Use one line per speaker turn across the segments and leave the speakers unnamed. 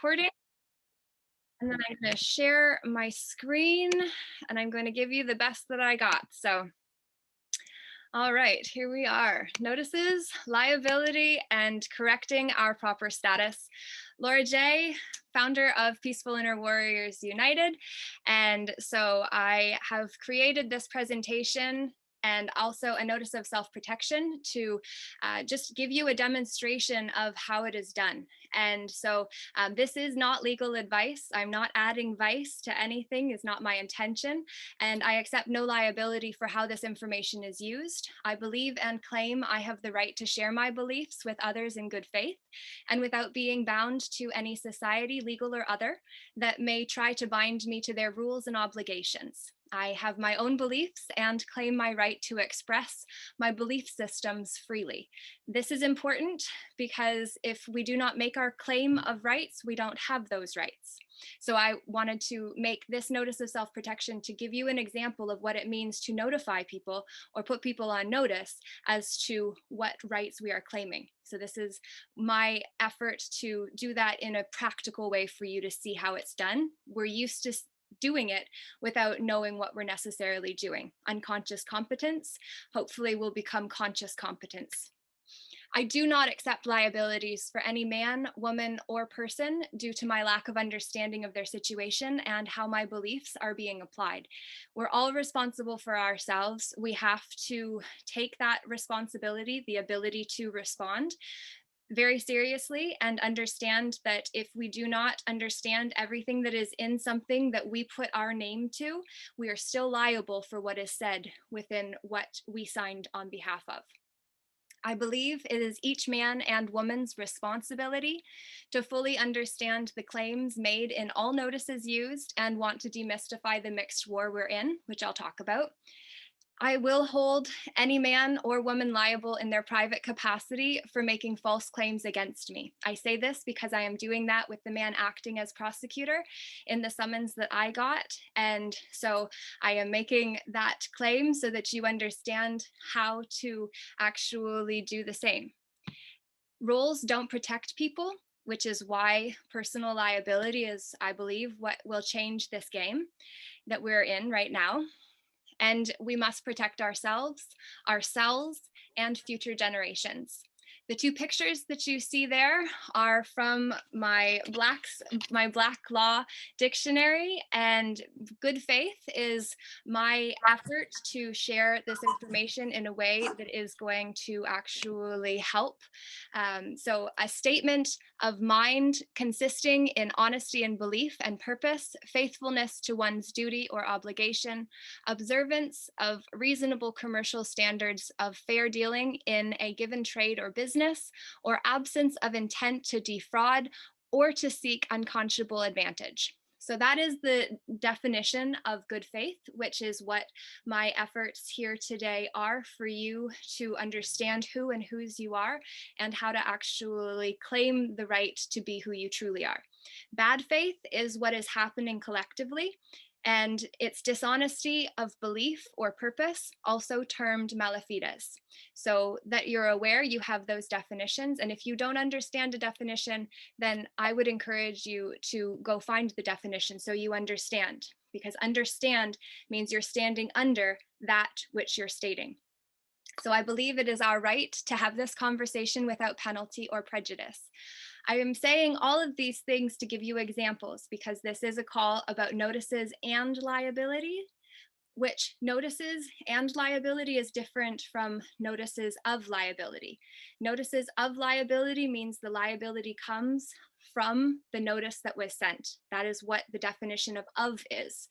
recording, and then I'm going to share my screen, and I'm going to give you the best that I got. So, all right, here we are. Notices, liability, and correcting our proper status. Laura J., founder of Peaceful Inner Warriors United. And so I have created this presentation and also a notice of self-protection to just give you a demonstration of how it is done. And so this is not legal advice. I'm not adding vice to anything, is not my intention. And I accept no liability for how this information is used. I believe and claim I have the right to share my beliefs with others in good faith and without being bound to any society, legal or other, that may try to bind me to their rules and obligations. I have my own beliefs and claim my right to express my belief systems freely. This is important because if we do not make our claim of rights, we don't have those rights. So I wanted to make this notice of self-protection to give you an example of what it means to notify people or put people on notice as to what rights we are claiming. So this is my effort to do that in a practical way for you to see how it's done. We're used to doing it without knowing what we're necessarily doing. Unconscious competence hopefully will become conscious competence. I do not accept liabilities for any man, woman, or person due to my lack of understanding of their situation and how my beliefs are being applied. We're all responsible for ourselves. We have to take that responsibility, the ability to respond, very seriously and understand that if we do not understand everything that is in something that we put our name to, we are still liable for what is said within what we signed on behalf of. I believe it is each man and woman's responsibility to fully understand the claims made in all notices used and want to demystify the mixed war we're in, which I'll talk about. I will hold any man or woman liable in their private capacity for making false claims against me. I say this because I am doing that with the man acting as prosecutor in the summons that I got. And so I am making that claim so that you understand how to actually do the same. Rules don't protect people, which is why personal liability is, I believe, what will change this game that we're in right now. And we must protect ourselves, and future generations. The two pictures that you see there are from my Black Law Dictionary, and good faith is my effort to share this information in a way that is going to actually help. So a statement of mind consisting in honesty and belief and purpose, faithfulness to one's duty or obligation, observance of reasonable commercial standards of fair dealing in a given trade or business, or absence of intent to defraud or to seek unconscionable advantage. So that is the definition of good faith, which is what my efforts here today are for you to understand who and whose you are and how to actually claim the right to be who you truly are. Bad faith is what is happening collectively, and it's dishonesty of belief or purpose, also termed malefides. So that you're aware you have those definitions. And if you don't understand a definition, then I would encourage you to go find the definition so you understand, because understand means you're standing under that which you're stating. So I believe it is our right to have this conversation without penalty or prejudice. I am saying all of these things to give you examples because this is a call about notices and liability, which notices and liability is different from notices of liability. Notices of liability means the liability comes from the notice that was sent. That is what the definition of is.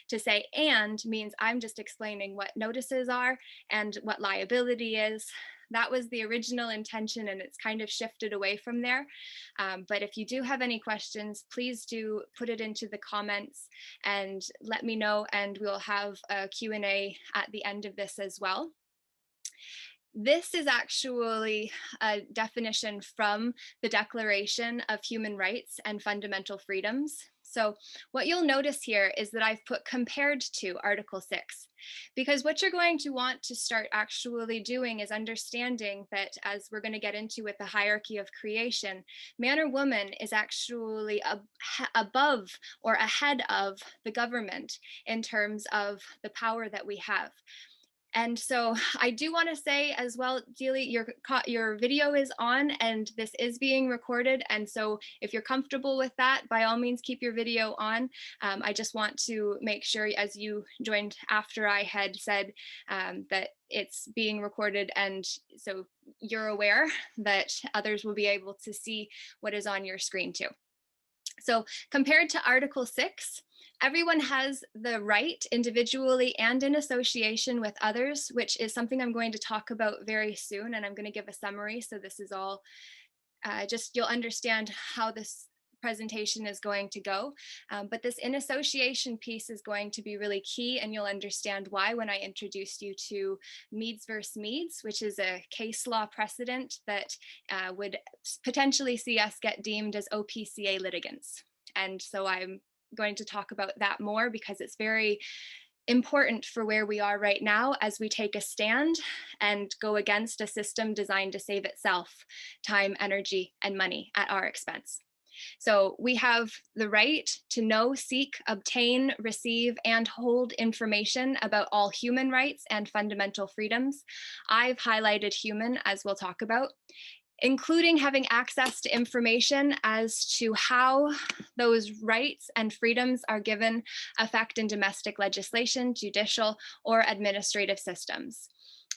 To say and means I'm just explaining what notices are and what liability is. That was the original intention, and it's kind of shifted away from there. But if you do have any questions, please do put it into the comments and let me know, and we'll have a Q&A at the end of this as well. This is actually a definition from the Declaration of Human Rights and Fundamental Freedoms. So what you'll notice here is that I've put compared to Article 6, because what you're going to want to start actually doing is understanding that, as we're going to get into with the hierarchy of creation, man or woman is actually above or ahead of the government in terms of the power that we have. And so I do want to say as well, Dealey, your video is on and this is being recorded. And so if you're comfortable with that, by all means, keep your video on. I just want to make sure, as you joined after I had said that it's being recorded, and so you're aware that others will be able to see what is on your screen too. So compared to Article 6, everyone has the right, individually and in association with others, which is something I'm going to talk about very soon, and I'm going to give a summary, so this is all just, you'll understand how this presentation is going to go. But this in association piece is going to be really key, and you'll understand why when I introduce you to Meads versus Meads, which is a case law precedent that would potentially see us get deemed as OPCA litigants. And so I'm going to talk about that more because it's very important for where we are right now as we take a stand and go against a system designed to save itself time, energy, and money at our expense. So we have the right to know, seek, obtain, receive, and hold information about all human rights and fundamental freedoms. I've highlighted human, as we'll talk about, including having access to information as to how those rights and freedoms are given effect in domestic legislation, judicial, or administrative systems,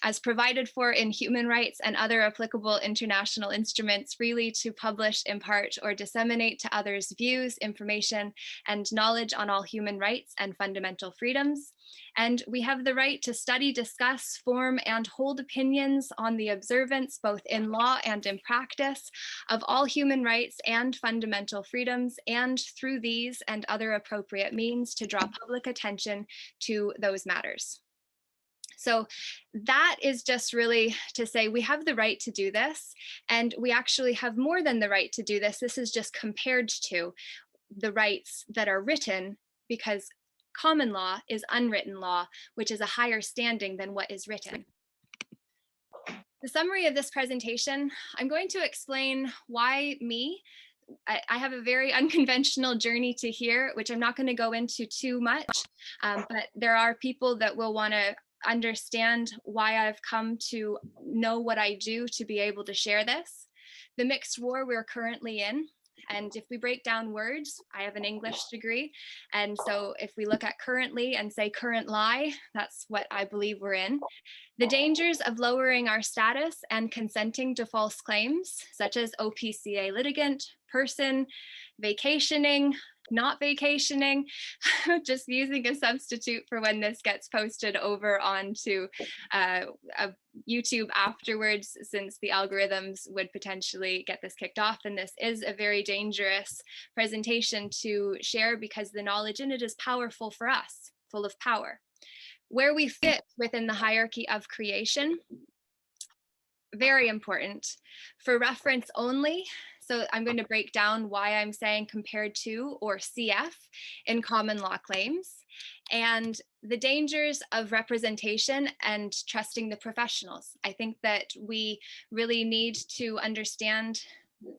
as provided for in human rights and other applicable international instruments, freely to publish, impart, or disseminate to others views, information, and knowledge on all human rights and fundamental freedoms. And we have the right to study, discuss, form, and hold opinions on the observance, both in law and in practice, of all human rights and fundamental freedoms, and through these and other appropriate means to draw public attention to those matters. So that is just really to say we have the right to do this, and we actually have more than the right to do this. This is just compared to the rights that are written, because common law is unwritten law, which is a higher standing than what is written. The summary of this presentation, I'm going to explain why me. I have a very unconventional journey to here, which I'm not going to go into too much, but there are people that will want to understand why I've come to know what I do to be able to share this. The mixed war we're currently in, and if we break down words, I have an English degree, and so if we look at currently and say current lie, that's what I believe we're in. The dangers of lowering our status and consenting to false claims, such as OPCA litigant, person, vacationing, not vacationing, just using a substitute for when this gets posted over onto YouTube afterwards, since the algorithms would potentially get this kicked off. And this is a very dangerous presentation to share because the knowledge in it is powerful for us, full of power. Where we fit within the hierarchy of creation, very important. For reference only, so I'm going to break down why I'm saying compared to, or CF, in common law claims, and the dangers of representation and trusting the professionals. I think that we really need to understand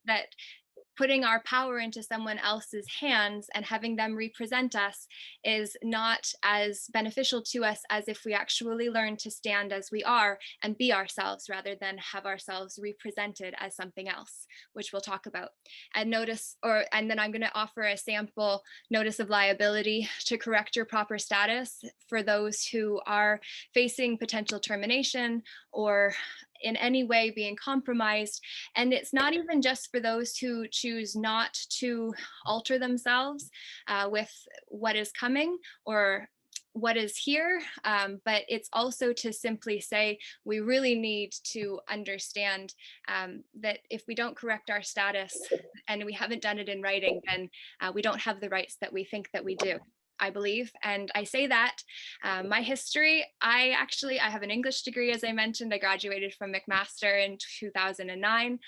that putting our power into someone else's hands and having them represent us is not as beneficial to us as if we actually learn to stand as we are and be ourselves, rather than have ourselves represented as something else, which we'll talk about. And then I'm going to offer a sample notice of liability to correct your proper status for those who are facing potential termination or in any way being compromised. And it's not even just for those who choose not to alter themselves with what is coming or what is here, but it's also to simply say we really need to understand that if we don't correct our status and we haven't done it in writing, then we don't have the rights that we think that we do. I believe. And I say that my history, I have an English degree, as I mentioned. I graduated from McMaster in 2009.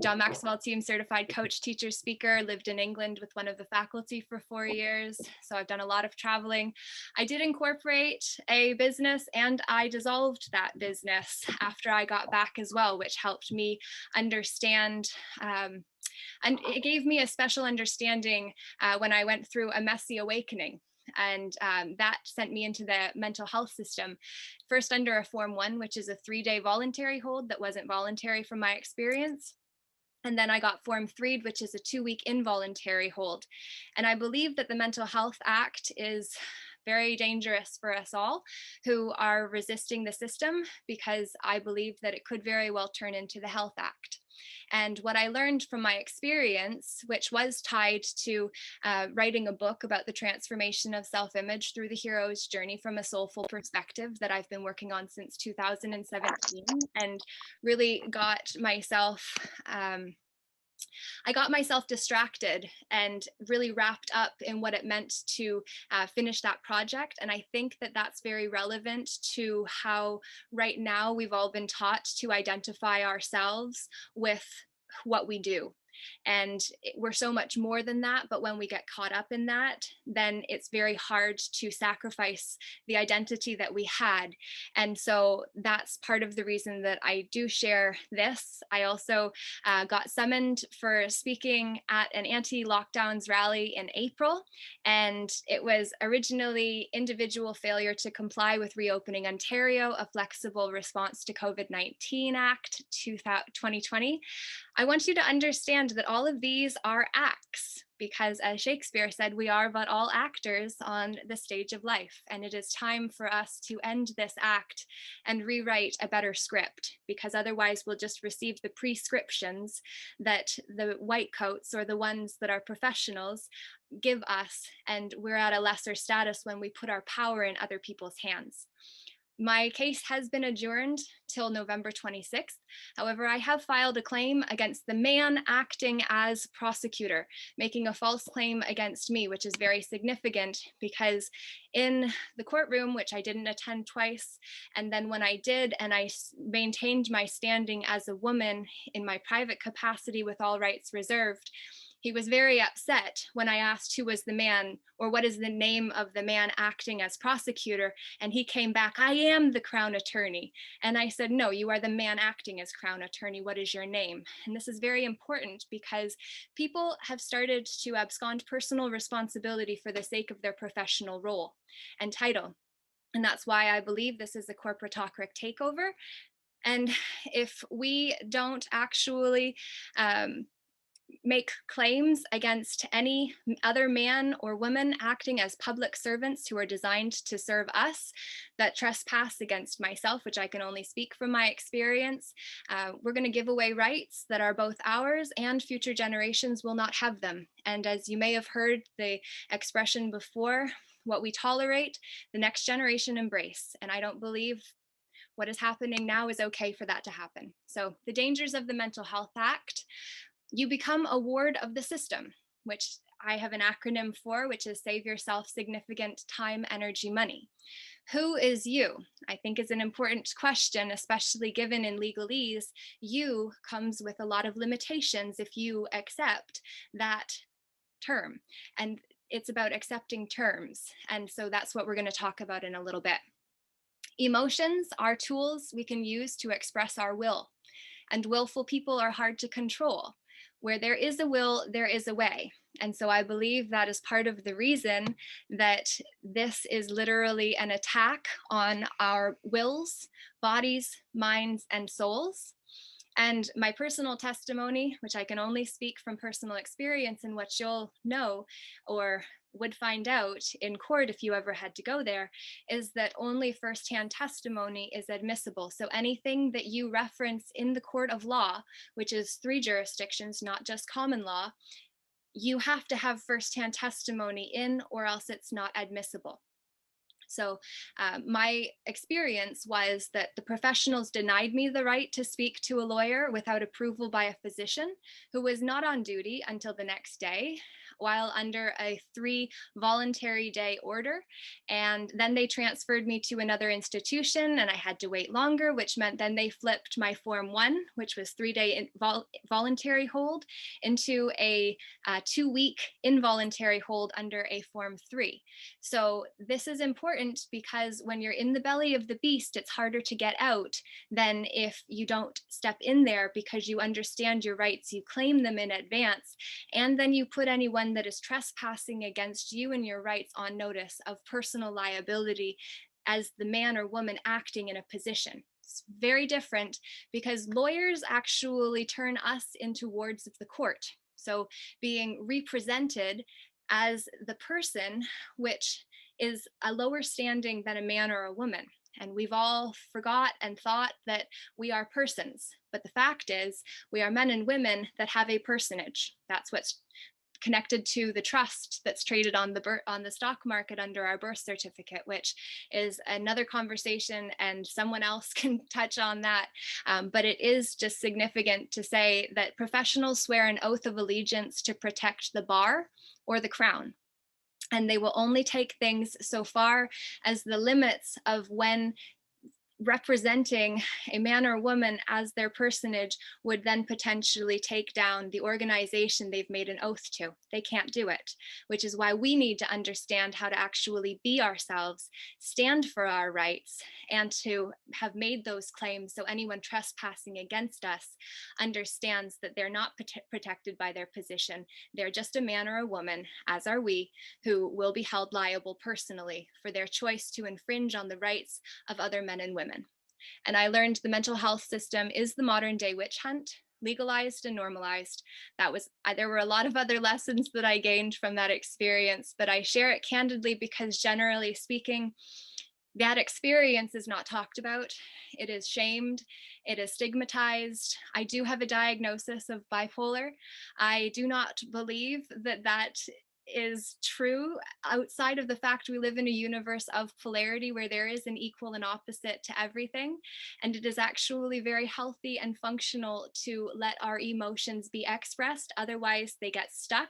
John Maxwell Team Certified Coach, Teacher, Speaker, lived in England with one of the faculty for 4 years. So I've done a lot of traveling. I did incorporate a business, and I dissolved that business after I got back as well, which helped me understand and it gave me a special understanding when I went through a messy awakening. And that sent me into the mental health system, first under a Form 1, which is a 3-day voluntary hold that wasn't voluntary from my experience. And then I got Form 3, which is a 2-week involuntary hold. And I believe that the Mental Health Act is very dangerous for us all who are resisting the system, because I believe that it could very well turn into the Health Act. And what I learned from my experience, which was tied to writing a book about the transformation of self-image through the hero's journey from a soulful perspective that I've been working on since 2017, and really got myself I got myself distracted and really wrapped up in what it meant to finish that project. And I think that that's very relevant to how right now we've all been taught to identify ourselves with what we do. And we're so much more than that. But when we get caught up in that, then it's very hard to sacrifice the identity that we had. And so that's part of the reason that I do share this. I also got summoned for speaking at an anti-lockdowns rally in April. And it was originally individual failure to comply with Reopening Ontario, a flexible response to COVID-19 Act 2020. I want you to understand that all of these are acts, because as Shakespeare said, we are but all actors on the stage of life. And it is time for us to end this act and rewrite a better script, because otherwise we'll just receive the prescriptions that the white coats or the ones that are professionals give us. And we're at a lesser status when we put our power in other people's hands. My case has been adjourned till November 26th. However, I have filed a claim against the man acting as prosecutor, making a false claim against me, which is very significant because in the courtroom, which I didn't attend twice, and then when I did, and I maintained my standing as a woman in my private capacity with all rights reserved, he was very upset when I asked who was the man, or what is the name of the man acting as prosecutor. And he came back, I am the Crown Attorney. And I said, no, you are the man acting as Crown Attorney. What is your name? And this is very important because people have started to abscond personal responsibility for the sake of their professional role and title. And that's why I believe this is a corporatocratic takeover. And if we don't actually make claims against any other man or woman acting as public servants who are designed to serve us that trespass against myself, which I can only speak from my experience, we're going to give away rights that are both ours and future generations will not have them. And as you may have heard the expression before, what we tolerate, the next generation embrace. And I don't believe what is happening now is okay for that to happen. So the dangers of the Mental Health Act: you become a ward of the system, which I have an acronym for, which is Save Yourself Significant Time, Energy, Money. Who is you? I think is an important question, especially given in legalese. You comes with a lot of limitations if you accept that term. And it's about accepting terms. And so that's what we're going to talk about in a little bit. Emotions are tools we can use to express our will. And willful people are hard to control. Where there is a will, there is a way. And so I believe that is part of the reason that this is literally an attack on our wills, bodies, minds, and souls. And my personal testimony, which I can only speak from personal experience and what you'll know or would find out in court if you ever had to go there, is that only firsthand testimony is admissible. So anything that you reference in the court of law, which is 3 jurisdictions, not just common law, you have to have firsthand testimony in, or else it's not admissible. So my experience was that the professionals denied me the right to speak to a lawyer without approval by a physician who was not on duty until the next day. while under a 3 voluntary day order. And then they transferred me to another institution and I had to wait longer, which meant then they flipped my Form 1, which was 3-day voluntary hold, into a 2-week involuntary hold under a Form 3. So this is important because when you're in the belly of the beast, it's harder to get out than if you don't step in there because you understand your rights, you claim them in advance, and then you put anyone that is trespassing against you and your rights on notice of personal liability as the man or woman acting in a position. It's very different because lawyers actually turn us into wards of the court. So being represented as the person, which is a lower standing than a man or a woman. And we've all forgot and thought that we are persons. But the fact is, we are men and women that have a personage. That's what's connected to the trust that's traded on the stock market under our birth certificate, which is another conversation and someone else can touch on that. But it is just significant to say that professionals swear an oath of allegiance to protect the bar or the crown. And they will only take things so far as the limits of when representing a man or woman as their personage would then potentially take down the organization they've made an oath to. They can't do it, which is why we need to understand how to actually be ourselves, stand for our rights, and to have made those claims so anyone trespassing against us understands that they're not protected by their position. They're just a man or a woman, as are we, who will be held liable personally for their choice to infringe on the rights of other men and women. And I learned the mental health system is the modern day witch hunt, legalized and normalized. There were a lot of other lessons that I gained from that experience, but I share it candidly because generally speaking, that experience is not talked about. It is shamed. It is stigmatized. I do have a diagnosis of bipolar. I do not believe that that is true outside of the fact we live in a universe of polarity where there is an equal and opposite to everything. And it is actually very healthy and functional to let our emotions be expressed. Otherwise, they get stuck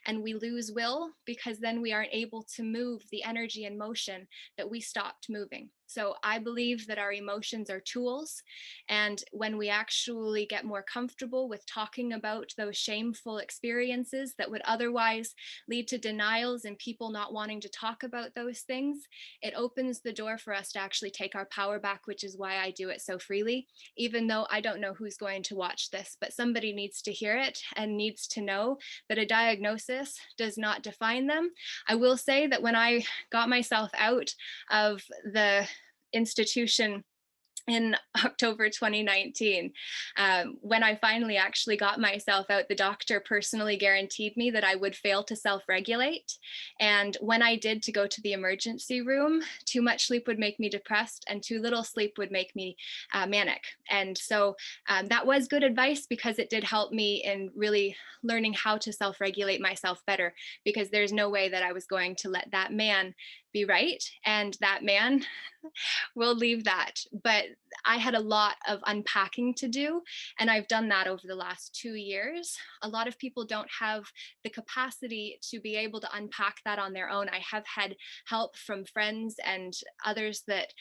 and we lose will because then we aren't able to move the energy and motion that we stopped moving. So I believe that our emotions are tools. And when we actually get more comfortable with talking about those shameful experiences that would otherwise lead to denials and people not wanting to talk about those things, it opens the door for us to actually take our power back, which is why I do it so freely, even though I don't know who's going to watch this, but somebody needs to hear it and needs to know that a diagnosis does not define them. I will say that when I got myself out of the institution in October 2019, when I finally actually got myself out, the doctor personally guaranteed me that I would fail to self-regulate. And when I did to go to the emergency room, too much sleep would make me depressed and too little sleep would make me manic. And so that was good advice because it did help me in really learning how to self-regulate myself better, because there's no way that I was going to let that man be right. And that man will leave that. But I had a lot of unpacking to do, and I've done that over the last 2 years. A lot of people don't have the capacity to be able to unpack that on their own. I have had help from friends and others that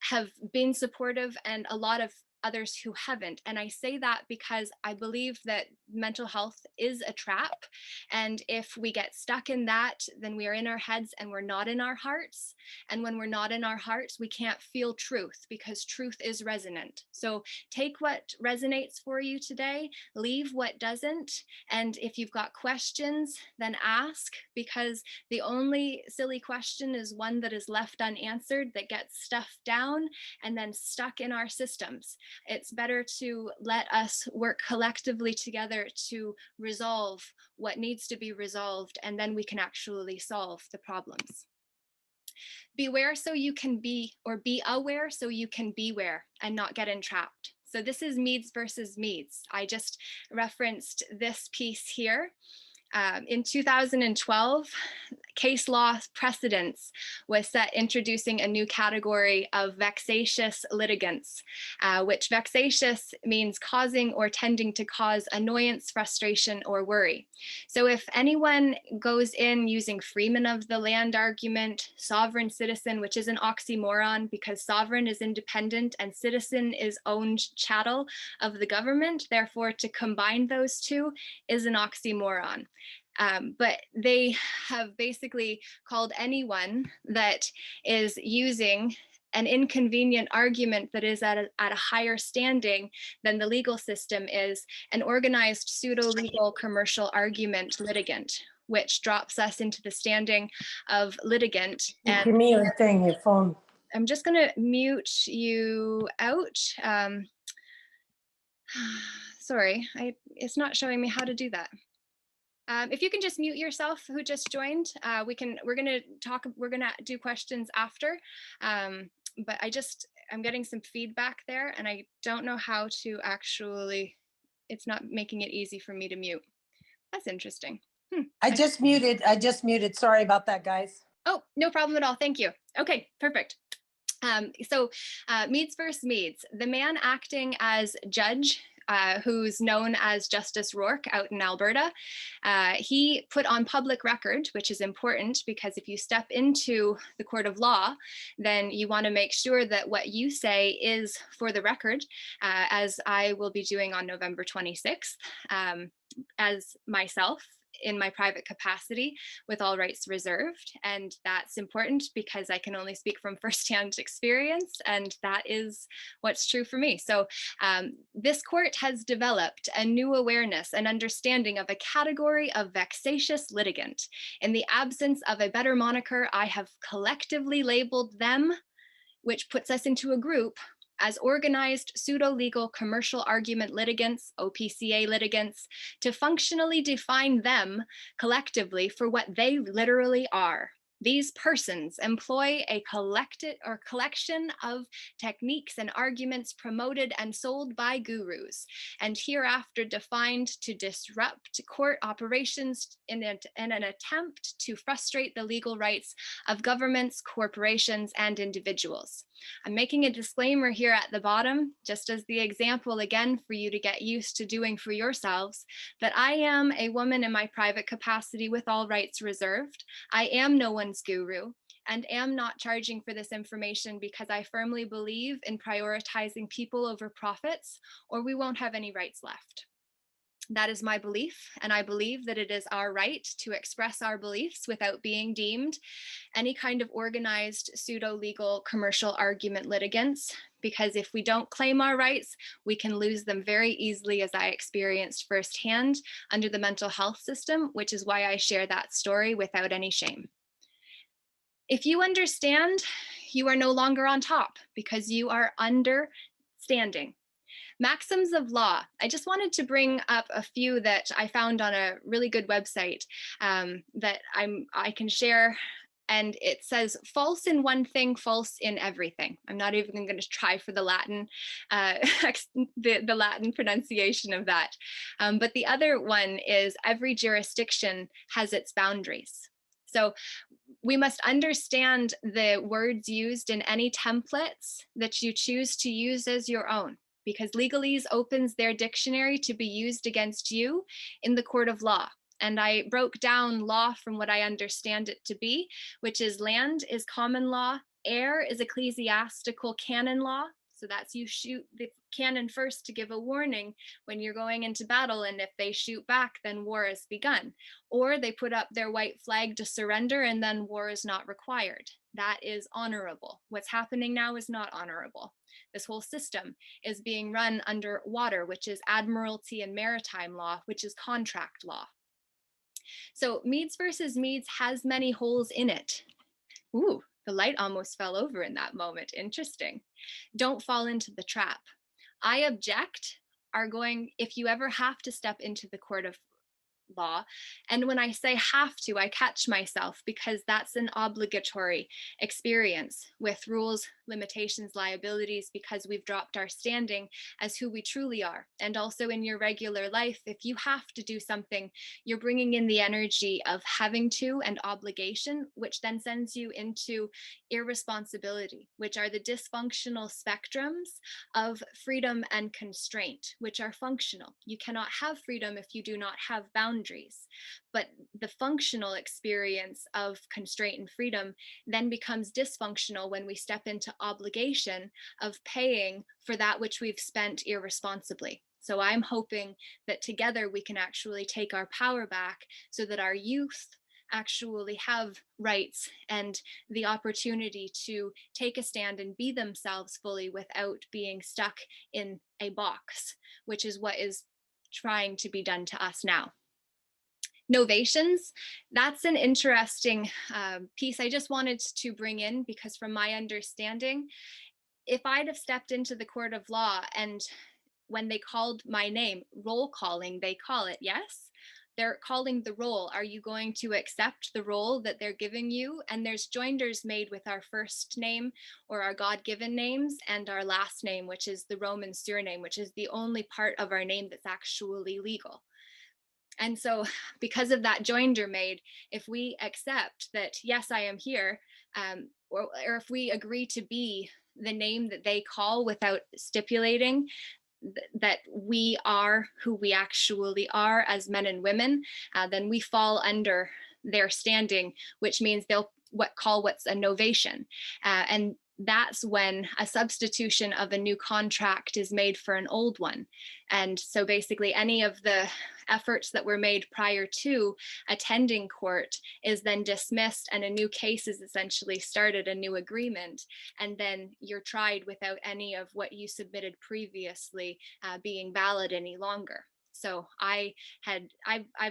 have been supportive, and a lot of others who haven't. And I say that because I believe that mental health is a trap. And if we get stuck in that, then we are in our heads and we're not in our hearts. And when we're not in our hearts, we can't feel truth because truth is resonant. So take what resonates for you today, leave what doesn't. And if you've got questions, then ask, because the only silly question is one that is left unanswered, that gets stuffed down and then stuck in our systems. It's better to let us work collectively together to resolve what needs to be resolved, and then we can actually solve the problems. Beware so you can be, or be aware so you can beware and not get entrapped. So this is Meads versus Meads. I just referenced this piece here. In 2012, case law precedents was set introducing a new category of vexatious litigants, which vexatious means causing or tending to cause annoyance, frustration, or worry. So if anyone goes in using freeman of the land argument, sovereign citizen, which is an oxymoron because sovereign is independent and citizen is owned chattel of the government, therefore to combine those two is an oxymoron. But they have basically called anyone that is using an inconvenient argument that is at a higher standing than the legal system is an organized pseudo-legal commercial argument litigant, which drops us into the standing of litigant. And
give me your thing, your phone.
I'm just going to mute you out. Sorry, it's not showing me how to do that. If you can just mute yourself who just joined, we're gonna do questions after. But I'm getting some feedback there and I don't know how to actually, it's not making it easy for me to mute. That's interesting.
I just muted. Sorry about that, guys.
Oh, no problem at all. Thank you. Okay, perfect. So Meads versus Meads, the man acting as judge, who's known as Justice Rourke out in Alberta, he put on public record, which is important because if you step into the court of law, then you want to make sure that what you say is for the record, as I will be doing on November 26th, as myself, in my private capacity with all rights reserved. And that's important because I can only speak from firsthand experience, and that is what's true for me. So this court has developed a new awareness and understanding of a category of vexatious litigant. In the absence of a better moniker, I have collectively labeled them, which puts us into a group, as organized pseudo-legal commercial argument litigants, OPCA litigants, to functionally define them collectively for what they literally are. These persons employ a collection of techniques and arguments promoted and sold by gurus, and hereafter defined to disrupt court operations in an attempt to frustrate the legal rights of governments, corporations, and individuals. I'm making a disclaimer here at the bottom, just as the example again for you to get used to doing for yourselves, that I am a woman in my private capacity with all rights reserved. I am no one's guru and am not charging for this information because I firmly believe in prioritizing people over profits, or we won't have any rights left. That is my belief, and I believe that it is our right to express our beliefs without being deemed any kind of organized pseudo-legal commercial argument litigants, because if we don't claim our rights, we can lose them very easily, as I experienced firsthand under the mental health system, which is why I share that story without any shame. If you understand, you are no longer on top because you are understanding. Maxims of law. I just wanted to bring up a few that I found on a really good website that I can share. And it says false in one thing, false in everything. I'm not even going to try for the Latin, the Latin pronunciation of that. But the other one is every jurisdiction has its boundaries. So we must understand the words used in any templates that you choose to use as your own, because legalese opens their dictionary to be used against you in the court of law. And I broke down law from what I understand it to be, which is land is common law, air is ecclesiastical canon law. So that's you shoot the cannon first to give a warning when you're going into battle, and if they shoot back, then war is begun. Or they put up their white flag to surrender, and then war is not required. That is honorable. What's happening now is not honorable. This whole system is being run under water, which is admiralty and maritime law, which is contract law. So Meads versus Meads has many holes in it. Ooh, the light almost fell over in that moment. Interesting. Don't fall into the trap. I object if you ever have to step into the court of law. And when I say have to, I catch myself because that's an obligatory experience with rules, limitations, liabilities, because we've dropped our standing as who we truly are. And also in your regular life, if you have to do something, you're bringing in the energy of having to and obligation, which then sends you into irresponsibility, which are the dysfunctional spectrums of freedom and constraint, which are functional. You cannot have freedom if you do not have boundaries. But the functional experience of constraint and freedom then becomes dysfunctional when we step into obligation of paying for that which we've spent irresponsibly. So I'm hoping that together we can actually take our power back so that our youth actually have rights and the opportunity to take a stand and be themselves fully without being stuck in a box, which is what is trying to be done to us now. Novations, that's an interesting piece I just wanted to bring in because from my understanding, if I'd have stepped into the court of law and when they called my name, roll calling, they call it, yes? They're calling the roll. Are you going to accept the role that they're giving you? And there's joinders made with our first name or our God-given names and our last name, which is the Roman surname, which is the only part of our name that's actually legal. And so because of that joinder made, if we accept that, yes, I am here, or if we agree to be the name that they call without stipulating that we are who we actually are as men and women, then we fall under their standing, which means they'll call what's a novation. And that's when a substitution of a new contract is made for an old one. And so basically any of the efforts that were made prior to attending court is then dismissed and a new case is essentially started, a new agreement, and then you're tried without any of what you submitted previously being valid any longer. So I've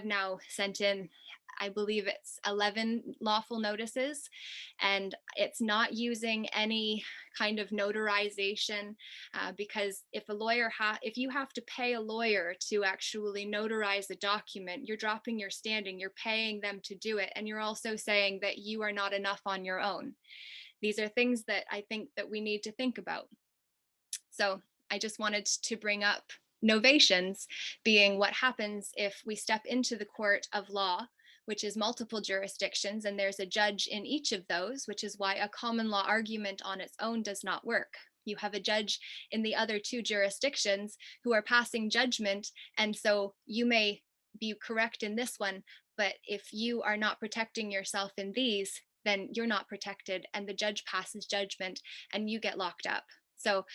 now sent in, I believe it's 11 lawful notices, and it's not using any kind of notarization because if you have to pay a lawyer to actually notarize a document, you're dropping your standing, you're paying them to do it, and you're also saying that you are not enough on your own. These are things that I think that we need to think about. So I just wanted to bring up novations being what happens if we step into the court of law, which is multiple jurisdictions, and there's a judge in each of those, which is why a common law argument on its own does not work. You have a judge in the other two jurisdictions who are passing judgment, and so you may be correct in this one, but if you are not protecting yourself in these, then you're not protected, and the judge passes judgment, and you get locked up. So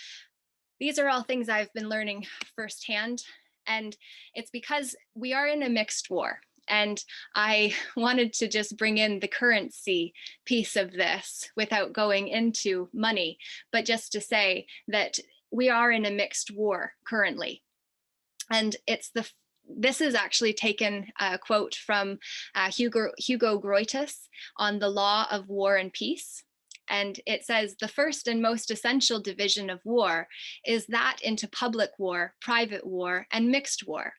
these are all things I've been learning firsthand, and it's because we are in a mixed war. And I wanted to just bring in the currency piece of this without going into money, but just to say that we are in a mixed war currently. And this is actually taken a quote from Hugo Grotius on the law of war and peace. And it says, the first and most essential division of war is that into public war, private war, and mixed war.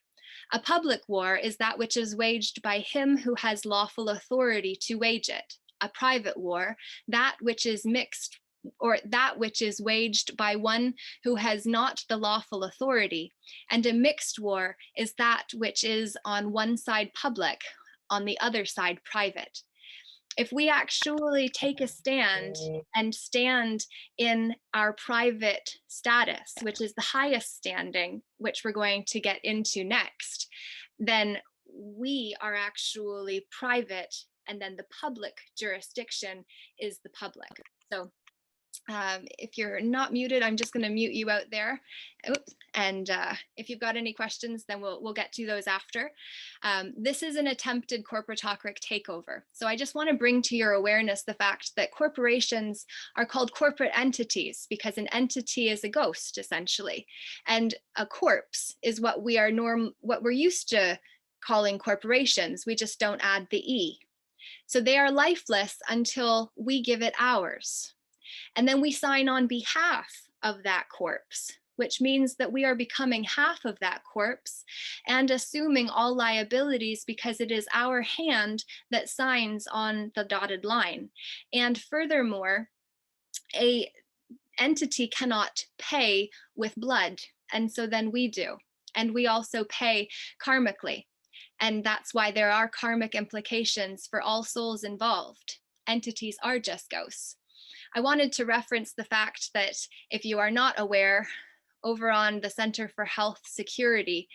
A public war is that which is waged by him who has lawful authority to wage it. A private war, that which is mixed, or that which is waged by one who has not the lawful authority. And a mixed war is that which is on one side public, on the other side private. If we actually take a stand and stand in our private status, which is the highest standing, which we're going to get into next, then we are actually private, and then the public jurisdiction is the public. So if you're not muted, I'm just going to mute you out there. Oops. And if you've got any questions, then we'll get to those after. This is an attempted corporatocratic takeover. So I just want to bring to your awareness the fact that corporations are called corporate entities because an entity is a ghost, essentially. And a corpse is what we're used to calling corporations. We just don't add the E. So they are lifeless until we give it ours. And then we sign on behalf of that corpse, which means that we are becoming half of that corpse and assuming all liabilities because it is our hand that signs on the dotted line. And furthermore, a entity cannot pay with blood, and so then we do. And we also pay karmically. And that's why there are karmic implications for all souls involved. Entities are just ghosts. I wanted to reference the fact that if you are not aware, over on the Center for Health Security,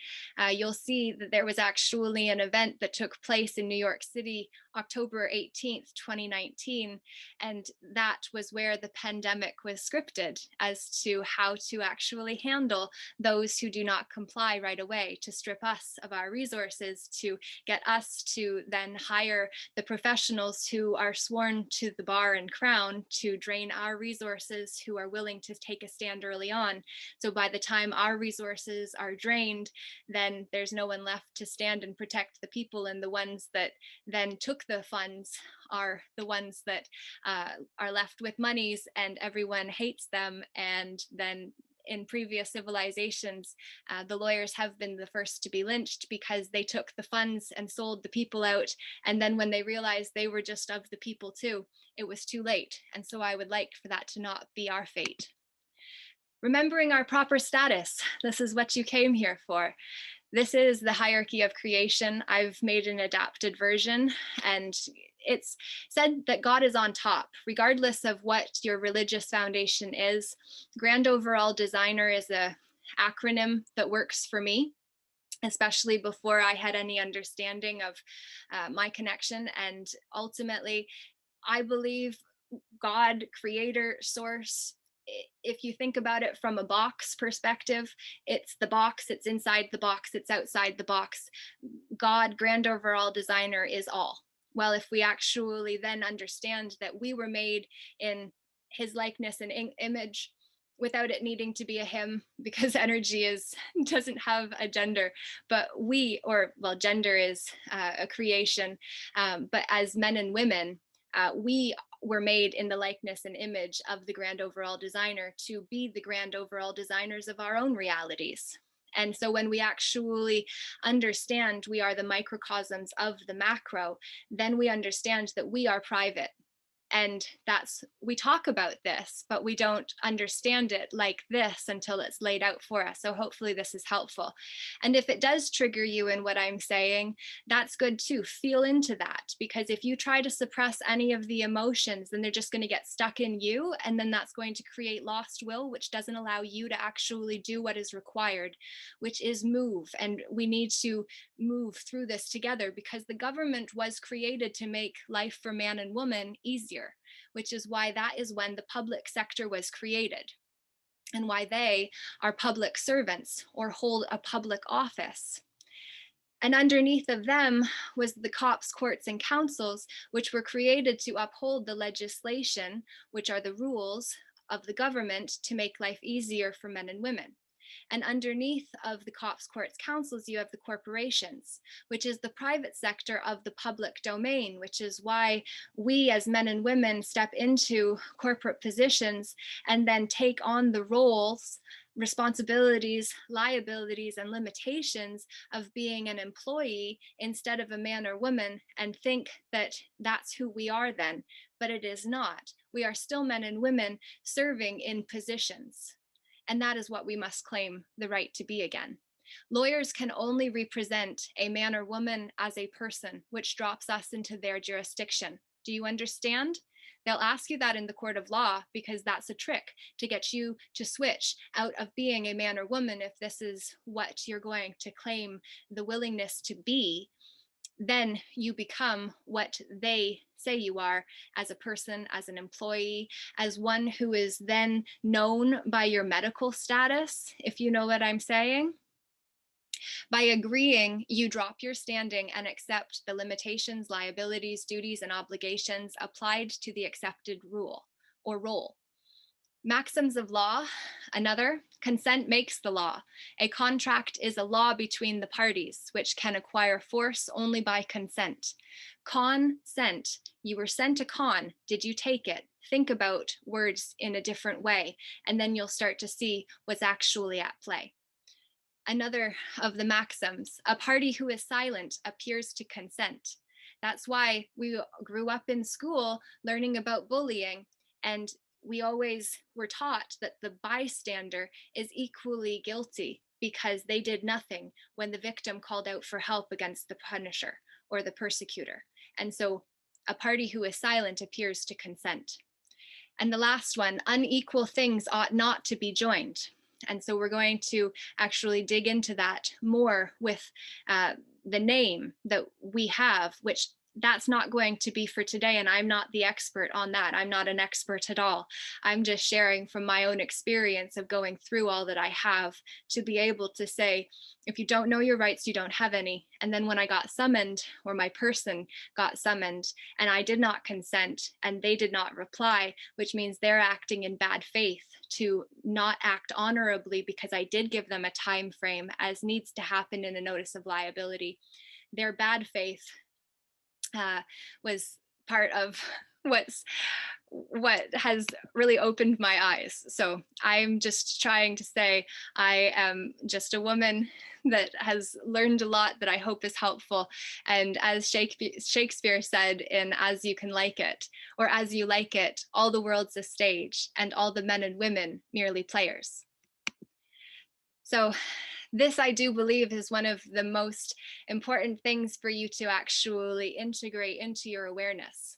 you'll see that there was actually an event that took place in New York City, October 18th, 2019. And that was where the pandemic was scripted as to how to actually handle those who do not comply right away, to strip us of our resources, to get us to then hire the professionals who are sworn to the bar and crown to drain our resources, who are willing to take a stand early on. So by the time our resources are drained, then there's no one left to stand and protect the people, and the ones that then took the funds are the ones that are left with monies, and everyone hates them. And then in previous civilizations, the lawyers have been the first to be lynched because they took the funds and sold the people out. And then when they realized they were just of the people too, it was too late. And so I would like for that to not be our fate. Remembering our proper status. This is what you came here for. This is the hierarchy of creation. I've made an adapted version, and it's said that God is on top, regardless of what your religious foundation is. Grand Overall Designer is an acronym that works for me, especially before I had any understanding of my connection. And ultimately, I believe God, creator, source. If you think about it from a box perspective, it's the box, it's inside the box, it's outside the box. God, Grand Overall Designer, is all. Well, if we actually then understand that we were made in his likeness and image, without it needing to be a him, because energy doesn't have a gender, but gender is a creation, but as men and women, we were made in the likeness and image of the Grand Overall Designer to be the Grand Overall Designers of our own realities. And so when we actually understand we are the microcosms of the macro, then we understand that we are private. And we talk about this, but we don't understand it like this until it's laid out for us. So hopefully this is helpful. And if it does trigger you in what I'm saying, that's good too. Feel into that, because if you try to suppress any of the emotions, then they're just going to get stuck in you. And then that's going to create lost will, which doesn't allow you to actually do what is required, which is move. And we need to move through this together, because the government was created to make life for man and woman easier, which is why that is when the public sector was created, and why they are public servants or hold a public office. And underneath of them was the cops, courts, and councils, which were created to uphold the legislation, which are the rules of the government to make life easier for men and women. And underneath of the cops, courts, councils, you have the corporations, which is the private sector of the public domain, which is why we as men and women step into corporate positions and then take on the roles, responsibilities, liabilities, and limitations of being an employee instead of a man or woman, and think that that's who we are then. But it is not. We are still men and women serving in positions. And that is what we must claim the right to be again. Lawyers can only represent a man or woman as a person, which drops us into their jurisdiction. Do you understand? They'll ask you that in the court of law, because that's a trick to get you to switch out of being a man or woman. If this is what you're going to claim the willingness to be, then you become what they say you are, as a person, as an employee, as one who is then known by your medical status, if you know what I'm saying. By agreeing, you drop your standing and accept the limitations, liabilities, duties, and obligations applied to the accepted rule or role. Maxims of law, another, consent makes the law. A contract is a law between the parties, which can acquire force only by consent. Consent, you were sent a con, did you take it? Think about words in a different way, and then you'll start to see what's actually at play. Another of the maxims, a party who is silent appears to consent. That's why we grew up in school learning about bullying, and we always were taught that the bystander is equally guilty because they did nothing when the victim called out for help against the punisher or the persecutor. And so a party who is silent appears to consent. And the last one, unequal things ought not to be joined. And so we're going to actually dig into that more with the name that we have, which that's not going to be for today. And I'm not the expert on that. I'm not an expert at all. I'm just sharing from my own experience of going through all that I have to be able to say, if you don't know your rights, you don't have any. And then when I got summoned, or my person got summoned, and I did not consent and they did not reply, which means they're acting in bad faith to not act honorably because I did give them a time frame as needs to happen in a notice of liability. Their bad faith was part of what has really opened my eyes. So I'm just trying to say I am just a woman that has learned a lot that I hope is helpful. And as Shakespeare said in As You Can Like It, or As You Like It, all the world's a stage and all the men and women merely players. So this, I do believe, is one of the most important things for you to actually integrate into your awareness.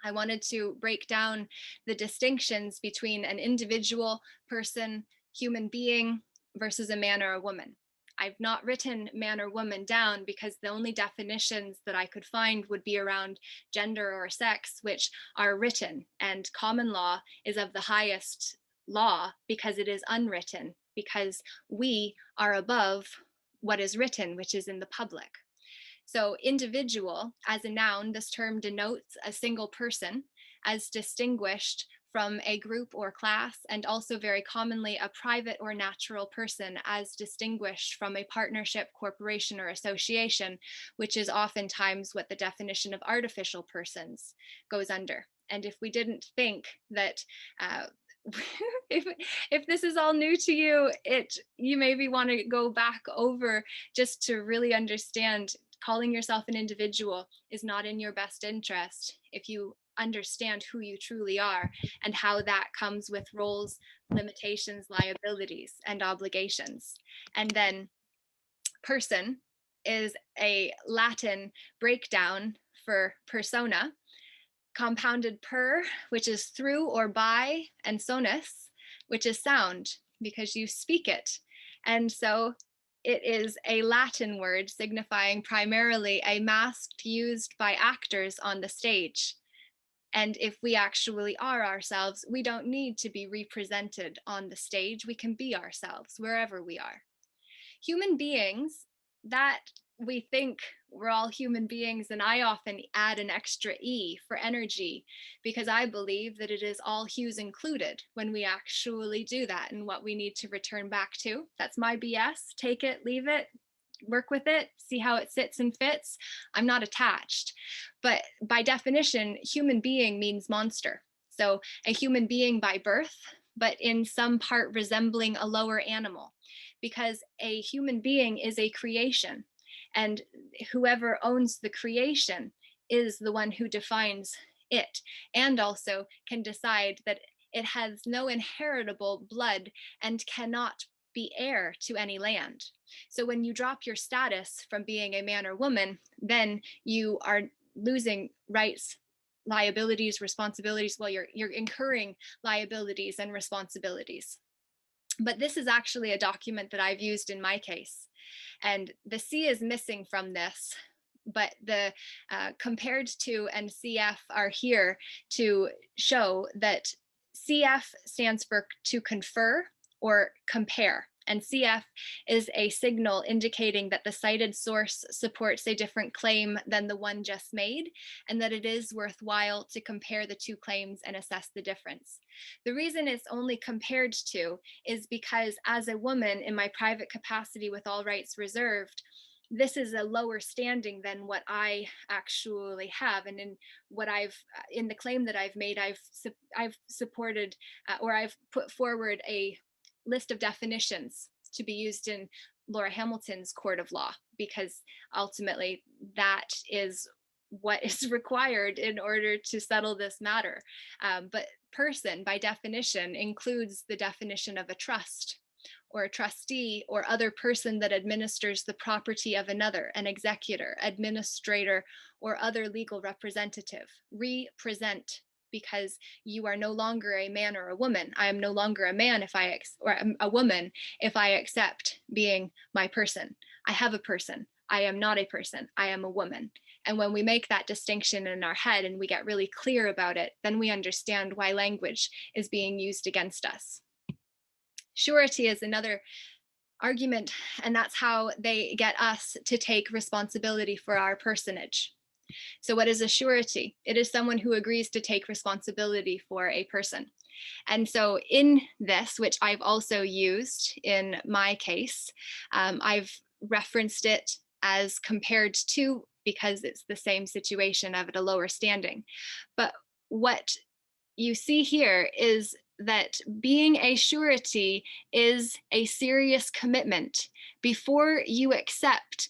I wanted to break down the distinctions between an individual person, human being, versus a man or a woman. I've not written man or woman down because the only definitions that I could find would be around gender or sex, which are written, and common law is of the highest law because it is unwritten, because we are above what is written, which is in the public. So individual, as a noun, this term denotes a single person as distinguished from a group or class, and also very commonly a private or natural person as distinguished from a partnership, corporation, or association, which is oftentimes what the definition of artificial persons goes under. And if we didn't think that if this is all new to you, you maybe want to go back over just to really understand calling yourself an individual is not in your best interest if you understand who you truly are and how that comes with roles, limitations, liabilities, and obligations. And then person is a Latin breakdown for persona, compounded per, which is through or by, and sonus, which is sound, because you speak it. And so it is a Latin word signifying primarily a mask used by actors on the stage. And if we actually are ourselves, we don't need to be represented on the stage. We can be ourselves wherever we are. Human beings, that we think we're all human beings, and I often add an extra E for energy because I believe that it is all hues included when we actually do that and what we need to return back to. That's my BS. Take it, leave it, work with it, see how it sits and fits. I'm not attached. But by definition, human being means monster. So a human being by birth, but in some part resembling a lower animal, because a human being is a creation, and whoever owns the creation is the one who defines it, and also can decide that it has no inheritable blood and cannot be heir to any land. So when you drop your status from being a man or woman, then you are losing rights, liabilities, responsibilities. Well, you're incurring liabilities and responsibilities. But this is actually a document that I've used in my case. And the C is missing from this, but the compared to and CF are here to show that CF stands for to confer or compare. And CF is a signal indicating that the cited source supports a different claim than the one just made, and that it is worthwhile to compare the two claims and assess the difference. The reason it's only compared to is because as a woman in my private capacity with all rights reserved, this is a lower standing than what I actually have. And in the claim that I've made, I've supported or I've put forward a list of definitions to be used in Laura Hamilton's court of law, because ultimately that is what is required in order to settle this matter. But person, by definition, includes the definition of a trust or a trustee or other person that administers the property of another, an executor, administrator, or other legal representative. Represent, because you are no longer a man or a woman. I am no longer a man or a woman if I accept being my person. I have a person. I am not a person. I am a woman. And when we make that distinction in our head and we get really clear about it, then we understand why language is being used against us. Surety is another argument, and that's how they get us to take responsibility for our personage. So what is a surety? It is someone who agrees to take responsibility for a person. And so in this, which I've also used in my case, I've referenced it as compared to, because it's the same situation of at a lower standing. But what you see here is that being a surety is a serious commitment. Before you accept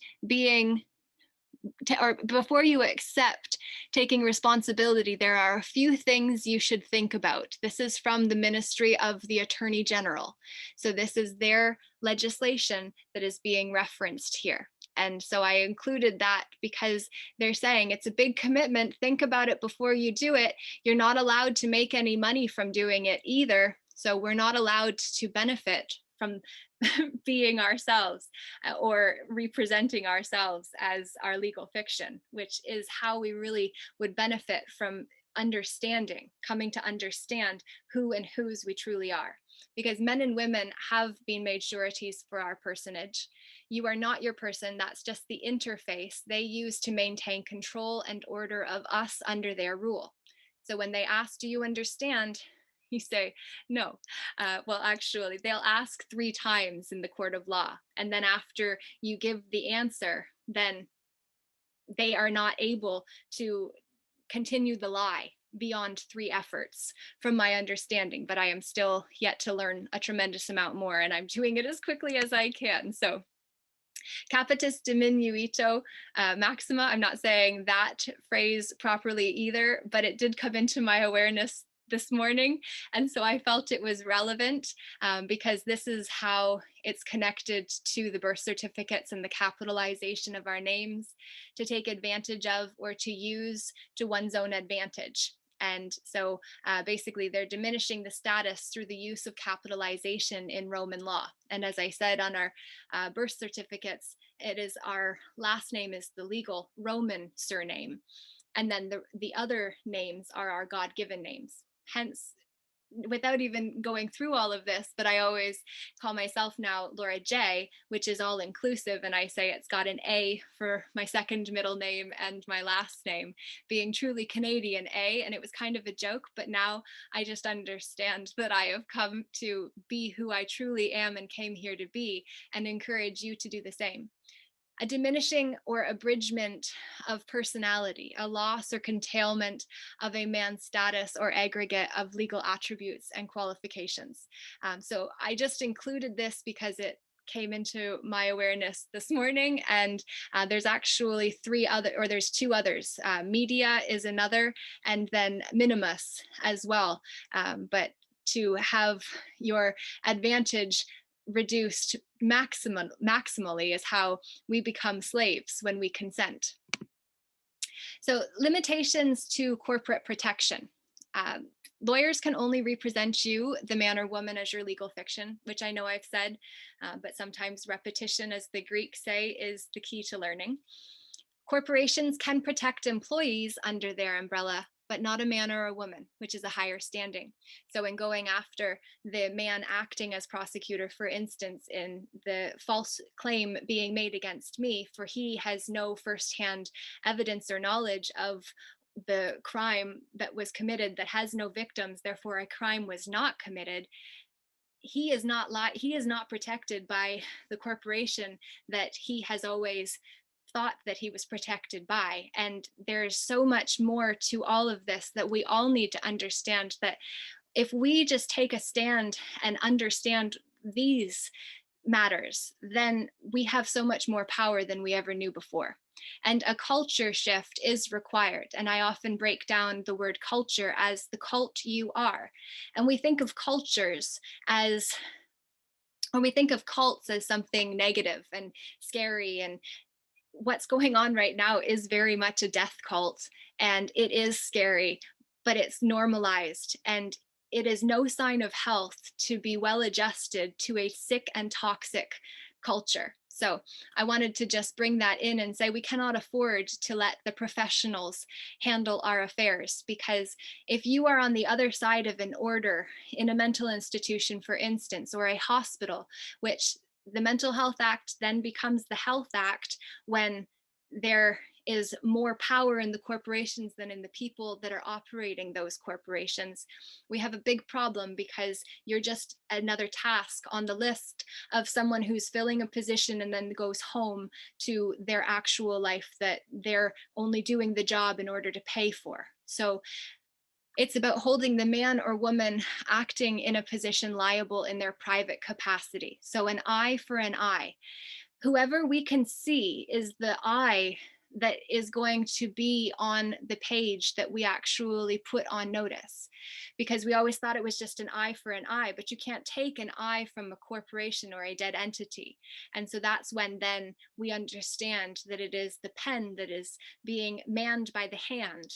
before you accept taking responsibility, there are a few things you should think about. This is from the Ministry of the Attorney General. So this is their legislation that is being referenced here. And so I included that because they're saying it's a big commitment. Think about it before you do it. You're not allowed to make any money from doing it either. So we're not allowed to benefit from being ourselves or representing ourselves as our legal fiction, which is how we really would benefit from coming to understand who and whose we truly are. Because men and women have been made sureties for our personage. You are not your person. That's just the interface they use to maintain control and order of us under their rule. So when they ask, do you understand? You say, no. Well, actually, they'll ask 3 times in the court of law. And then after you give the answer, then they are not able to continue the lie beyond 3 efforts from my understanding. But I am still yet to learn a tremendous amount more, and I'm doing it as quickly as I can. So capitis diminuito maxima, I'm not saying that phrase properly either, but it did come into my awareness this morning. And so I felt it was relevant because this is how it's connected to the birth certificates and the capitalization of our names to take advantage of or to use to one's own advantage. And so basically they're diminishing the status through the use of capitalization in Roman law. And as I said on our birth certificates, it is our last name is the legal Roman surname. And then the other names are our God-given names. Hence, without even going through all of this, but I always call myself now Laura J, which is all inclusive. And I say it's got an A for my second middle name and my last name, being truly Canadian A. And it was kind of a joke, but now I just understand that I have come to be who I truly am and came here to be, and encourage you to do the same. A diminishing or abridgment of personality, a loss or curtailment of a man's status or aggregate of legal attributes and qualifications. So I just included this because it came into my awareness this morning, and there's actually there's 2 others. Media is another, and then minimus as well. But to have your advantage reduced maximally is how we become slaves when we consent. So limitations to corporate protection. Lawyers can only represent you, the man or woman, as your legal fiction, which I know I've said, but sometimes repetition, as the Greeks say, is the key to learning. Corporations can protect employees under their umbrella, but not a man or a woman, which is a higher standing. So in going after the man acting as prosecutor, for instance, in the false claim being made against me, for he has no firsthand evidence or knowledge of the crime that was committed, that has no victims, therefore a crime was not committed, he is not protected by the corporation that he has always thought that he was protected by. And there's so much more to all of this that we all need to understand, that if we just take a stand and understand these matters, then we have so much more power than we ever knew before. And a culture shift is required. And I often break down the word culture as the cult you are. And we think of cultures as, or we think of cults as something negative and scary. And what's going on right now is very much a death cult, and it is scary, but it's normalized, and it is no sign of health to be well adjusted to a sick and toxic culture. So I wanted to just bring that in and say we cannot afford to let the professionals handle our affairs, because if you are on the other side of an order in a mental institution, for instance, or a hospital, which the Mental Health Act then becomes the Health Act when there is more power in the corporations than in the people that are operating those corporations, we have a big problem, because you're just another task on the list of someone who's filling a position and then goes home to their actual life that they're only doing the job in order to pay for. So it's about holding the man or woman acting in a position liable in their private capacity. So an eye for an eye. Whoever we can see is the eye that is going to be on the page that we actually put on notice, because we always thought it was just an eye for an eye, but you can't take an eye from a corporation or a dead entity. And so that's when then we understand that it is the pen that is being manned by the hand,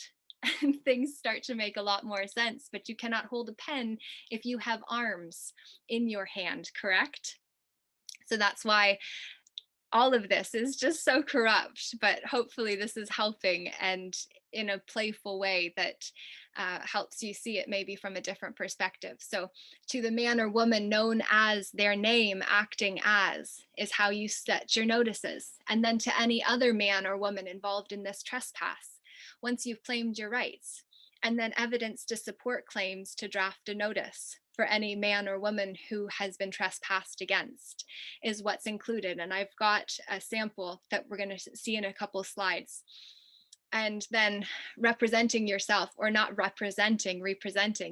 and things start to make a lot more sense. But you cannot hold a pen if you have arms in your hand, correct? So that's why all of this is just so corrupt, but hopefully this is helping, and in a playful way that helps you see it maybe from a different perspective. So to the man or woman known as their name acting as is how you set your notices. And then to any other man or woman involved in this trespass, once you've claimed your rights, and then evidence to support claims, to draft a notice for any man or woman who has been trespassed against is what's included. And I've got a sample that we're going to see in a couple slides. And then representing yourself, or not representing,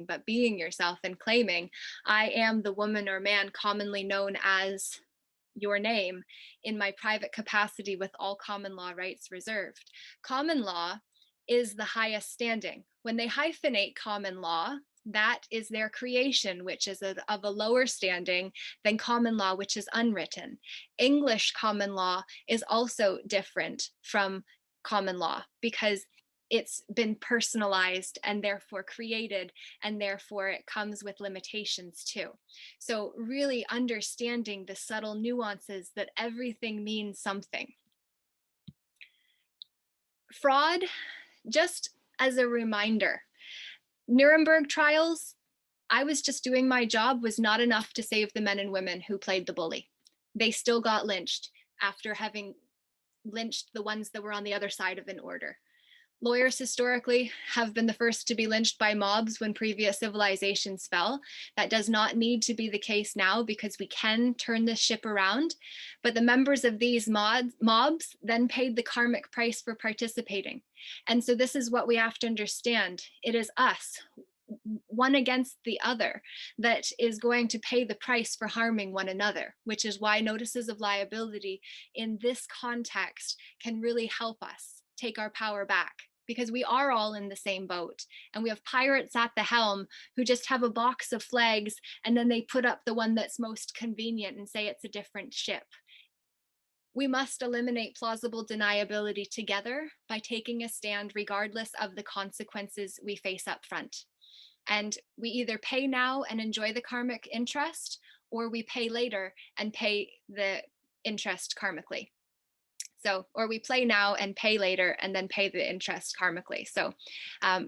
but being yourself and claiming, I am the woman or man commonly known as your name in my private capacity with all common law rights reserved. Common law is the highest standing. When they hyphenate common law, that is their creation, which is of a lower standing than common law, which is unwritten. English common law is also different from common law because it's been personalized and therefore created, and therefore it comes with limitations too. So really understanding the subtle nuances that everything means something. Fraud, just as a reminder, Nuremberg trials, I was just doing my job, was not enough to save the men and women who played the bully. They still got lynched after having lynched the ones that were on the other side of an order. Lawyers historically have been the first to be lynched by mobs when previous civilizations fell. That does not need to be the case now, because we can turn this ship around. But the members of these mobs then paid the karmic price for participating. And so this is what we have to understand. It is us, one against the other, that is going to pay the price for harming one another, which is why notices of liability in this context can really help us take our power back, because we are all in the same boat, and we have pirates at the helm who just have a box of flags, and then they put up the one that's most convenient and say it's a different ship. We must eliminate plausible deniability together by taking a stand regardless of the consequences we face up front. And we either pay now and enjoy the karmic interest, or we pay later and pay the interest karmically. So, or we play now and pay later and then pay the interest karmically. So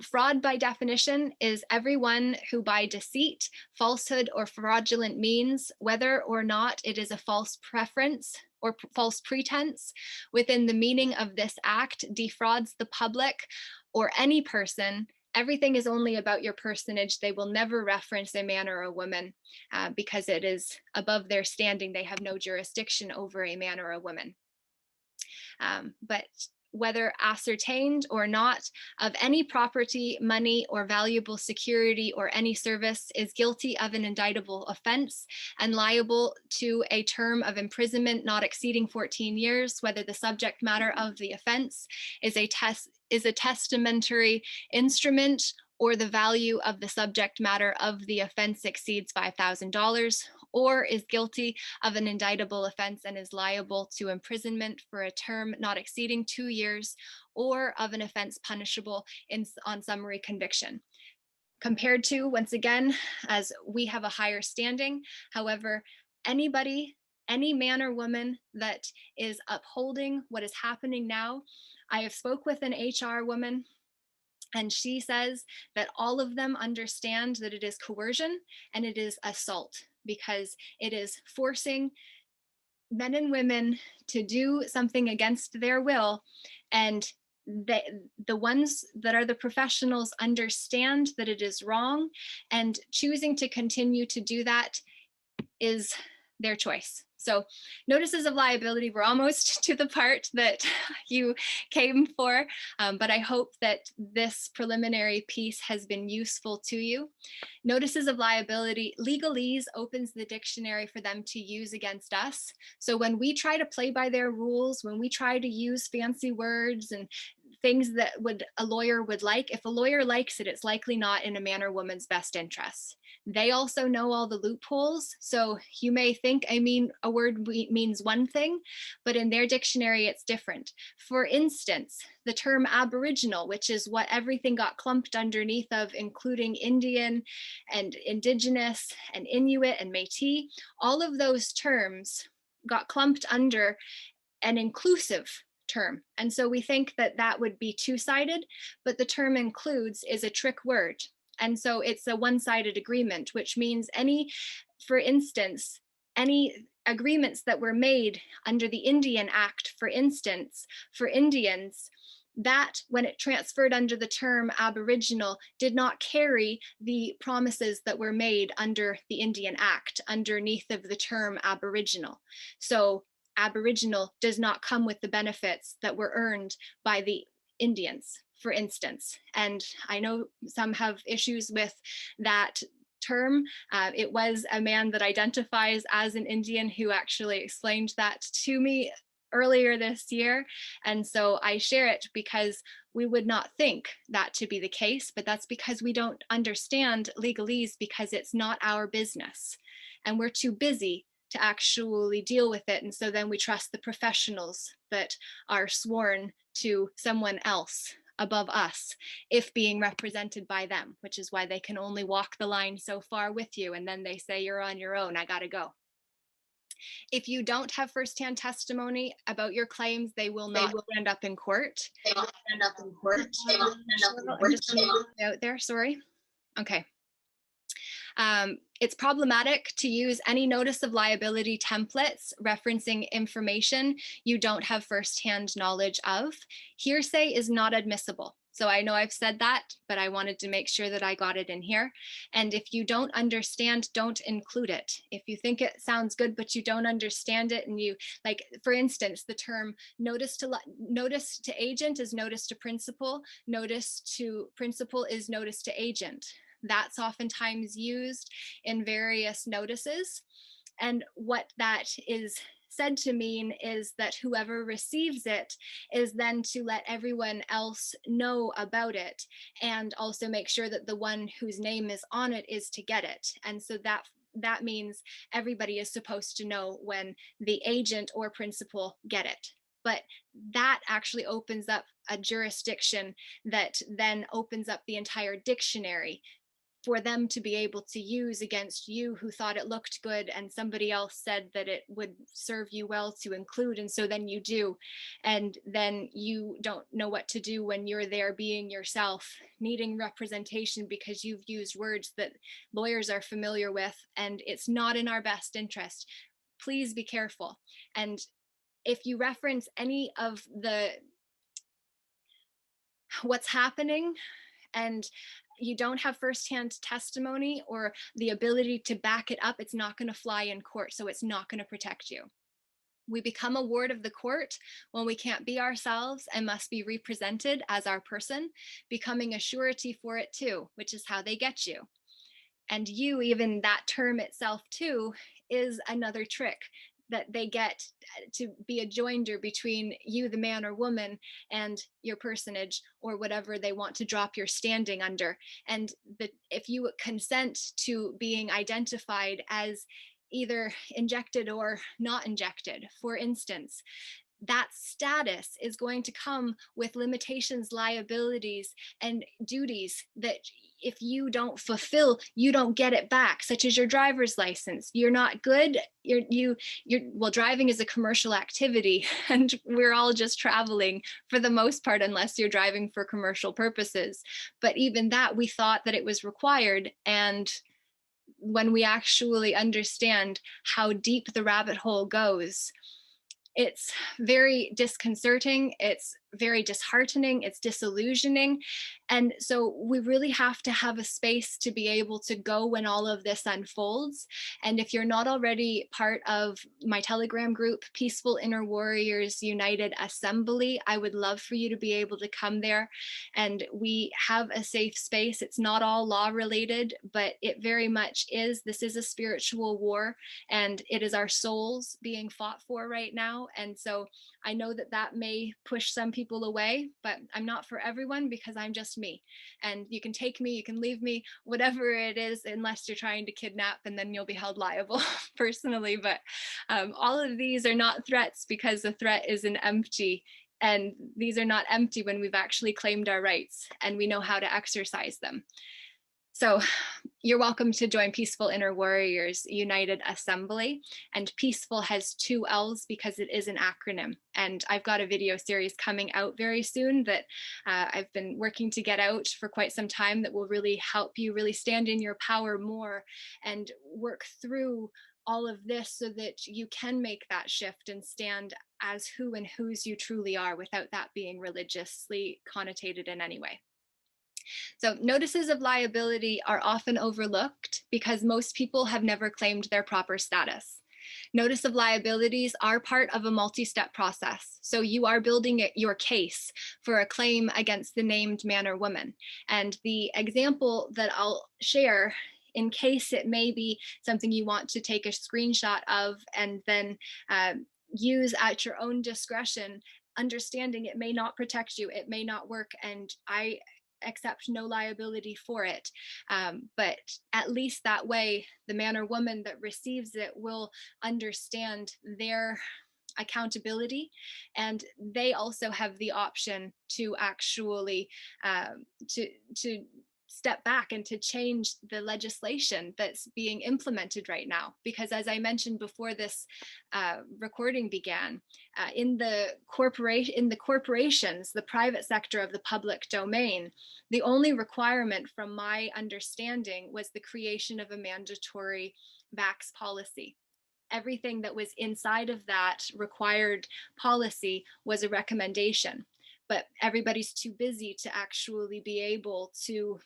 fraud by definition is everyone who by deceit, falsehood, or fraudulent means, whether or not it is a false preference or false pretense within the meaning of this act, defrauds the public or any person. Everything is only about your personage. They will never reference a man or a woman because it is above their standing. They have no jurisdiction over a man or a woman. But whether ascertained or not, of any property, money, or valuable security or any service is guilty of an indictable offense and liable to a term of imprisonment not exceeding 14 years, whether the subject matter of the offense is a testamentary instrument or the value of the subject matter of the offense exceeds $5,000, or is guilty of an indictable offense and is liable to imprisonment for a term not exceeding 2 years, or of an offense punishable on summary conviction. Compared to, once again, as we have a higher standing, however, anybody, any man or woman that is upholding what is happening now, I have spoke with an HR woman, and she says that all of them understand that it is coercion and it is assault, because it is forcing men and women to do something against their will. And the ones that are the professionals understand that it is wrong, and choosing to continue to do that is their choice. So notices of liability, we're almost to the part that you came for, but I hope that this preliminary piece has been useful to you. Notices of liability, legalese opens the dictionary for them to use against us. So when we try to play by their rules, when we try to use fancy words and things that a lawyer would like, if a lawyer likes it, it's likely not in a man or woman's best interests. They also know all the loopholes. So you may think, a word means one thing, but in their dictionary, it's different. For instance, the term Aboriginal, which is what everything got clumped underneath of, including Indian and Indigenous and Inuit and Métis, all of those terms got clumped under an inclusive term. And so we think that that would be two-sided, but the term includes is a trick word. And so it's a one-sided agreement, which means for instance, any agreements that were made under the Indian Act, for instance, for Indians, that when it transferred under the term Aboriginal did not carry the promises that were made under the Indian Act underneath of the term Aboriginal. So Aboriginal does not come with the benefits that were earned by the Indians, for instance. And I know some have issues with that term. It was a man that identifies as an Indian who actually explained that to me earlier this year. And so I share it because we would not think that to be the case, but that's because we don't understand legalese, because it's not our business and we're too busy to actually deal with it. And so then we trust the professionals that are sworn to someone else above us if being represented by them, which is why they can only walk the line so far with you. And then they say, you're on your own, I gotta go. If you don't have firsthand testimony about your claims, they will end up in court.
They will end up in court.
I'm just gonna move it out there, sorry. Okay. It's problematic to use any notice of liability templates referencing information you don't have firsthand knowledge of. Hearsay is not admissible. So I know I've said that, but I wanted to make sure that I got it in here. And if you don't understand, don't include it. If you think it sounds good, but you don't understand it, and you, like, for instance, the term notice to agent is notice to principal. Notice to principal is notice to agent. That's oftentimes used in various notices. And what that is said to mean is that whoever receives it is then to let everyone else know about it, and also make sure that the one whose name is on it is to get it. And so that means everybody is supposed to know when the agent or principal get it. But that actually opens up a jurisdiction that then opens up the entire dictionary for them to be able to use against you who thought it looked good and somebody else said that it would serve you well to include, and so then you do, and then you don't know what to do when you're there being yourself, needing representation because you've used words that lawyers are familiar with, and it's not in our best interest. Please be careful. And if you reference any of the what's happening and you don't have firsthand testimony or the ability to back it up, it's not going to fly in court, so it's not going to protect you. We become a ward of the court when we can't be ourselves and must be represented as our person, becoming a surety for it too, which is how they get you. And you, even that term itself too, is another trick that they get to be a joinder between you, the man or woman, and your personage or whatever they want to drop your standing under. And if you consent to being identified as either injected or not injected, for instance, that status is going to come with limitations, liabilities, and duties that if you don't fulfill, you don't get it back, such as your driver's license. You're not good. Well, driving is a commercial activity, and we're all just traveling for the most part, unless you're driving for commercial purposes. But even that, we thought that it was required. And when we actually understand how deep the rabbit hole goes, it's very disconcerting, it's very disheartening, it's disillusioning. And so we really have to have a space to be able to go when all of this unfolds. And if you're not already part of my Telegram group, Peaceful Inner Warriors United Assembly, I would love for you to be able to come there. And we have a safe space. It's not all law related, but it very much is. This is a spiritual war, and it is our souls being fought for right now. And so I know that that may push some people away, but I'm not for everyone, because I'm just me. And you can take me, you can leave me, whatever it is, unless you're trying to kidnap, and then you'll be held liable personally. But all of these are not threats, because the threat is an empty. And these are not empty when we've actually claimed our rights and we know how to exercise them. So you're welcome to join Peaceful Inner Warriors United Assembly. And peaceful has 2 L's because it is an acronym. And I've got a video series coming out very soon that I've been working to get out for quite some time that will really help you really stand in your power more and work through all of this so that you can make that shift and stand as who and whose you truly are without that being religiously connotated in any way. So notices of liability are often overlooked because most people have never claimed their proper status. Notice of liabilities are part of a multi-step process. So you are building your case for a claim against the named man or woman. And the example that I'll share, in case it may be something you want to take a screenshot of and then use at your own discretion, understanding it may not protect you, it may not work, and I accept no liability for it. But at least that way, the man or woman that receives it will understand their accountability, and they also have the option to actually to step back and to change the legislation that's being implemented right now. Because as I mentioned before this recording began, in the corporations, the private sector of the public domain, the only requirement from my understanding was the creation of a mandatory vax policy. Everything that was inside of that required policy was a recommendation, but everybody's too busy to actually be able to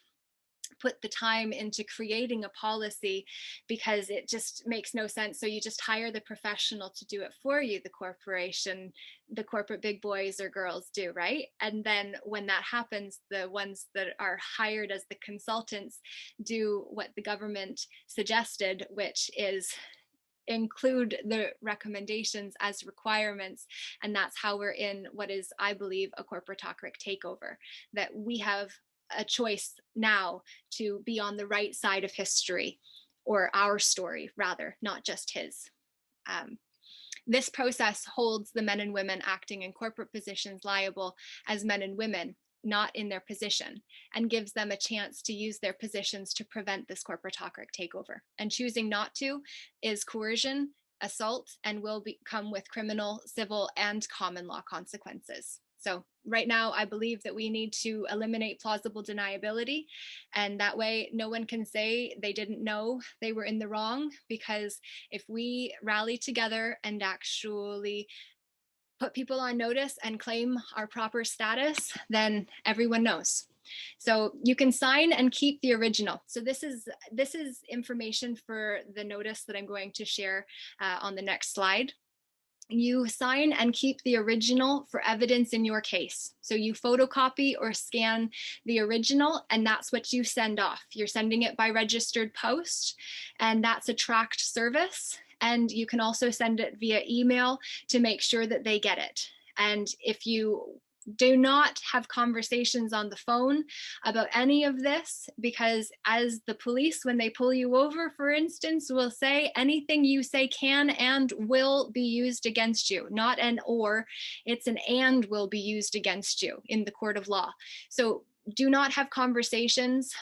put the time into creating a policy, because it just makes no sense. So you just hire the professional to do it for you, the corporate big boys or girls do, right? And then when that happens, the ones that are hired as the consultants do what the government suggested, which is include the recommendations as requirements. And that's how we're in what is, I believe, a corporatocratic takeover, that we have a choice now to be on the right side of history, or our story rather, not just his. This process holds the men and women acting in corporate positions liable as men and women, not in their position, and gives them a chance to use their positions to prevent this corporatocratic takeover. And choosing not to is coercion, assault, and will come with criminal, civil, and common law consequences. So right now, I believe that we need to eliminate plausible deniability, and that way no one can say they didn't know they were in the wrong, because if we rally together and actually put people on notice and claim our proper status, then everyone knows. So you can sign and keep the original. So this is information for the notice that I'm going to share on the next slide. You sign and keep the original for evidence in your case. So you photocopy or scan the original, and that's what you send off. You're sending it by registered post, and that's a tracked service. And you can also send it via email to make sure that they get it. And if you do not have conversations on the phone about any of this, because as the police, when they pull you over, for instance, will say anything you say can and will be used against you, not an or, it's an and will be used against you in the court of law. So do not have conversations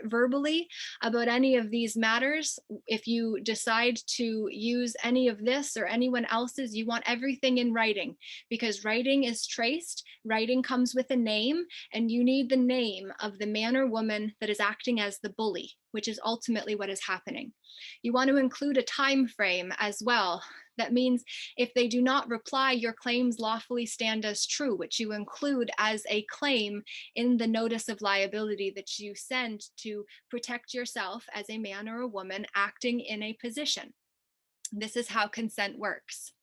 verbally about any of these matters. If you decide to use any of this or anyone else's, you want everything in writing, because writing is traced. Writing comes with a name, and you need the name of the man or woman that is acting as the bully, which is ultimately what is happening. You want to include a time frame as well. That means if they do not reply, your claims lawfully stand as true, which you include as a claim in the notice of liability that you send to protect yourself as a man or a woman acting in a position. This is how consent works.